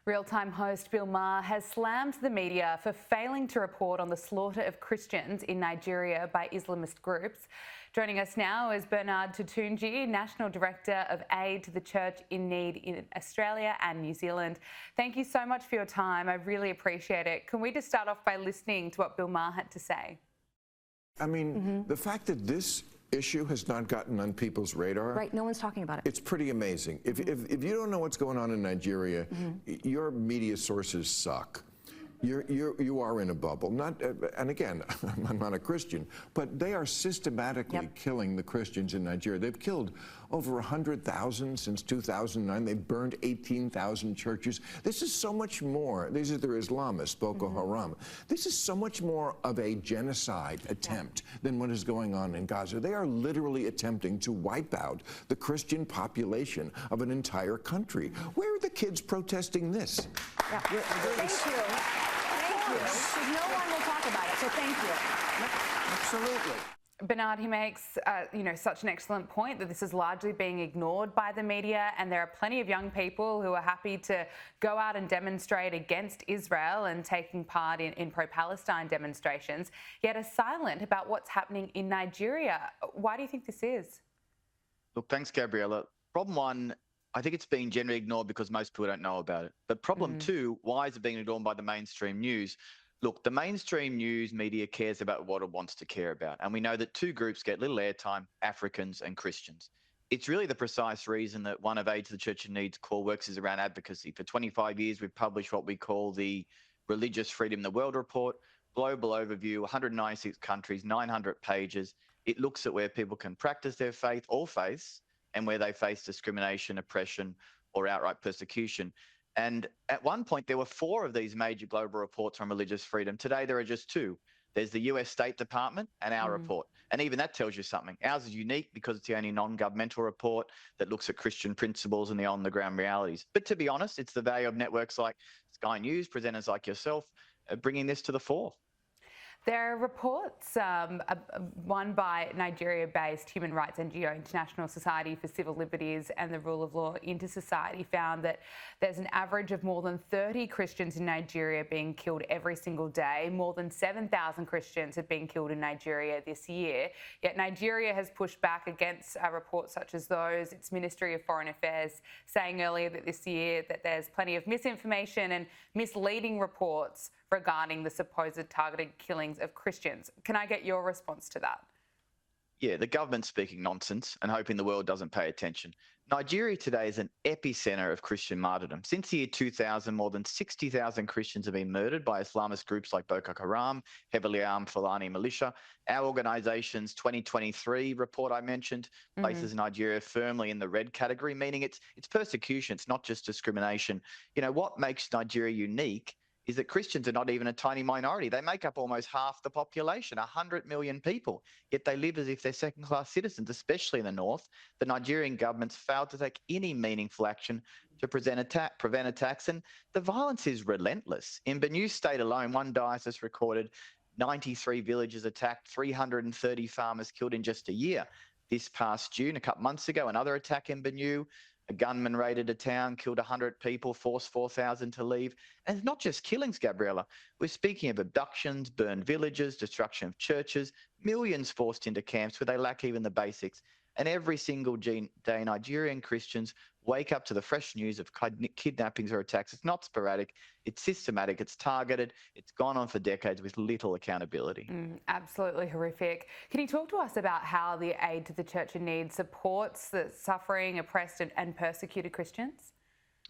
Real-time host Bill Maher has slammed the media for failing to report on the slaughter of Christians in Nigeria by Islamist groups. Joining us now is Bernard Toutounji, National Director of Aid to the Church in Need in Australia and New Zealand. Thank you so much for your time. I really appreciate it. Can we just start off by listening to what Bill Maher had to say? I mean, the fact that this issue has not gotten on people's radar. Right, no one's talking about it. It's pretty amazing. If you don't know what's going on in Nigeria, your media sources suck. You are in a bubble. And again, I'm not a Christian, but they are systematically killing the Christians in Nigeria. They've killed over 100,000 since 2009. They've burned 18,000 churches. This is so much more. These are their Islamists, Boko Haram. This is so much more of a genocide attempt than what is going on in Gaza. They are literally attempting to wipe out the Christian population of an entire country. Where are the kids protesting this? Yeah. Thank you. Because no one will talk about it, so thank you. Absolutely. Bernard, he makes such an excellent point that this is largely being ignored by the media, and there are plenty of young people who are happy to go out and demonstrate against Israel and taking part in pro-Palestine demonstrations, yet are silent about what's happening in Nigeria. Why do you think this is? Look, thanks, Gabriella. Problem one, I think it's being generally ignored because most people don't know about it. But problem two, why is it being ignored by the mainstream news? Look, the mainstream news media cares about what it wants to care about. And we know that two groups get little airtime, Africans and Christians. It's really the precise reason that one of Aid to the Church in Need's core works is around advocacy. For 25 years, we've published what we call the Religious Freedom in the World Report, global overview, 196 countries, 900 pages. It looks at where people can practice their faith, all faiths, and where they face discrimination, oppression, or outright persecution. And at one point, there were 4 of these major global reports on religious freedom. Today, there are just 2. There's the US State Department and our report. And even that tells you something. Ours is unique because it's the only non-governmental report that looks at Christian principles and the on-the-ground realities. But to be honest, it's the value of networks like Sky News, presenters like yourself, bringing this to the fore. There are reports, one by Nigeria-based human rights NGO International Society for Civil Liberties and the Rule of Law Inter-Society, found that there's an average of more than 30 Christians in Nigeria being killed every single day. More than 7,000 Christians have been killed in Nigeria this year. Yet Nigeria has pushed back against reports such as those. Its Ministry of Foreign Affairs saying earlier that this year that there's plenty of misinformation and misleading reports regarding the supposed targeted killings of Christians. Can I get your response to that? Yeah, the government's speaking nonsense and hoping the world doesn't pay attention. Nigeria today is an epicenter of Christian martyrdom. Since the year 2000, more than 60,000 Christians have been murdered by Islamist groups like Boko Haram, heavily armed Fulani militia. Our organisation's 2023 report I mentioned places Nigeria firmly in the red category, meaning it's persecution, it's not just discrimination. You know, what makes Nigeria unique is that Christians are not even a tiny minority. They make up almost half the population, 100 million people, yet they live as if they're second-class citizens, especially in the north. The Nigerian government's failed to take any meaningful action to prevent attacks, and the violence is relentless. In Benue State alone, one diocese recorded 93 villages attacked, 330 farmers killed in just a year. This past June, a couple months ago, another attack in Benue. A gunman raided a town, killed 100 people, forced 4,000 to leave. And it's not just killings, Gabriella. We're speaking of abductions, burned villages, destruction of churches, millions forced into camps where they lack even the basics. And every single day, Nigerian Christians wake up to the fresh news of kidnappings or attacks. It's not sporadic, it's systematic, it's targeted, it's gone on for decades with little accountability. Absolutely horrific. Can you talk to us about how the Aid to the Church in Need supports the suffering, oppressed and persecuted Christians?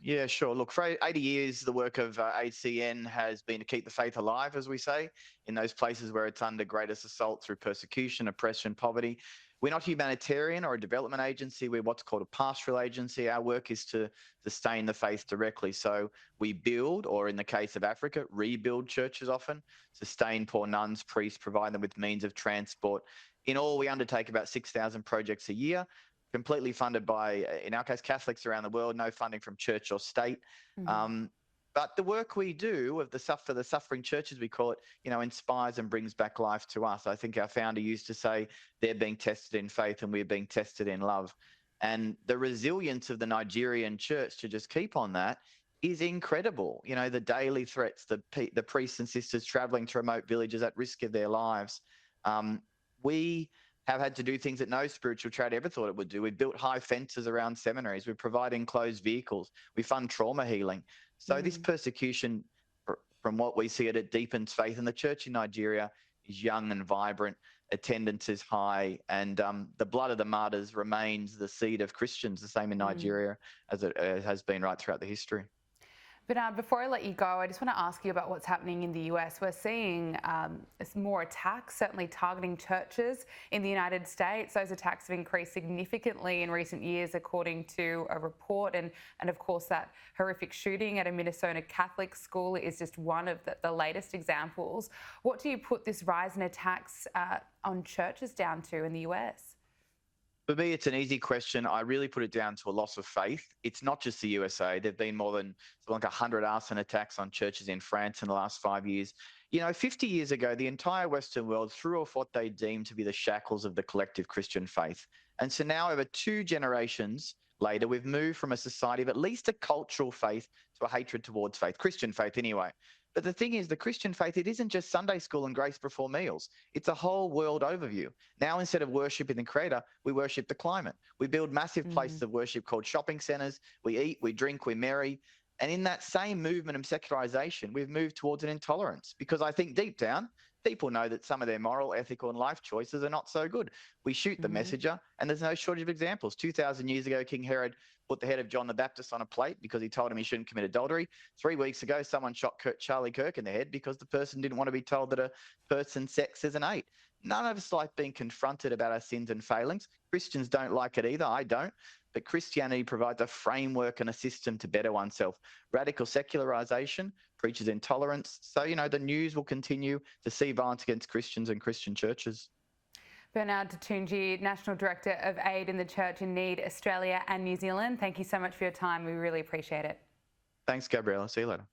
Yeah, sure. Look, for 80 years, the work of ACN has been to keep the faith alive, as we say, in those places where it's under greatest assault through persecution, oppression, poverty. We're not a humanitarian or a development agency. We're what's called a pastoral agency. Our work is to sustain the faith directly. So we build, or in the case of Africa, rebuild churches often, sustain poor nuns, priests, provide them with means of transport. In all, we undertake about 6,000 projects a year, completely funded by, in our case, Catholics around the world, no funding from church or state. But the work we do for the suffering churches, we call it, inspires and brings back life to us. I think our founder used to say they're being tested in faith and we're being tested in love. And the resilience of the Nigerian church to just keep on that is incredible. You know, the daily threats, the priests and sisters traveling to remote villages at risk of their lives. We have had to do things that no spiritual trade ever thought it would do. We built high fences around seminaries. We provide enclosed vehicles. We fund trauma healing. So this persecution, from what we see it deepens faith. And the church in Nigeria is young and vibrant. Attendance is high. And the blood of the martyrs remains the seed of Christians, the same in Nigeria as it has been right throughout the history. Bernard, before I let you go, I just want to ask you about what's happening in the US. We're seeing more attacks, certainly targeting churches in the United States. Those attacks have increased significantly in recent years, according to a report. And of course, that horrific shooting at a Minnesota Catholic school is just one of the latest examples. What do you put this rise in attacks on churches down to in the US? For me, it's an easy question. I really put it down to a loss of faith. It's not just the USA. There have been more than like 100 arson attacks on churches in France in the last 5 years. You know, 50 years ago, the entire Western world threw off what they deemed to be the shackles of the collective Christian faith. And so now, over 2 generations later, we've moved from a society of at least a cultural faith to a hatred towards faith, Christian faith anyway. But the thing is, the Christian faith, it isn't just Sunday school and grace before meals. It's a whole world overview. Now, instead of worshiping the Creator, we worship the climate. We build massive places of worship called shopping centres. We eat, we drink, we marry. And in that same movement of secularization, we've moved towards an intolerance, because I think deep down, people know that some of their moral, ethical, and life choices are not so good. We shoot the messenger, and there's no shortage of examples. 2,000 years ago, King Herod put the head of John the Baptist on a plate because he told him he shouldn't commit adultery. 3 weeks ago, someone shot Charlie Kirk in the head because the person didn't want to be told that a person's sex is an 8. None of us like being confronted about our sins and failings. Christians don't like it either. I don't. But Christianity provides a framework and a system to better oneself. Radical secularization preaches intolerance. So, you know, the news will continue to see violence against Christians and Christian churches. Bernard Toutounji, National Director of Aid in the Church in Need, Australia and New Zealand. Thank you so much for your time. We really appreciate it. Thanks, Gabriella. See you later.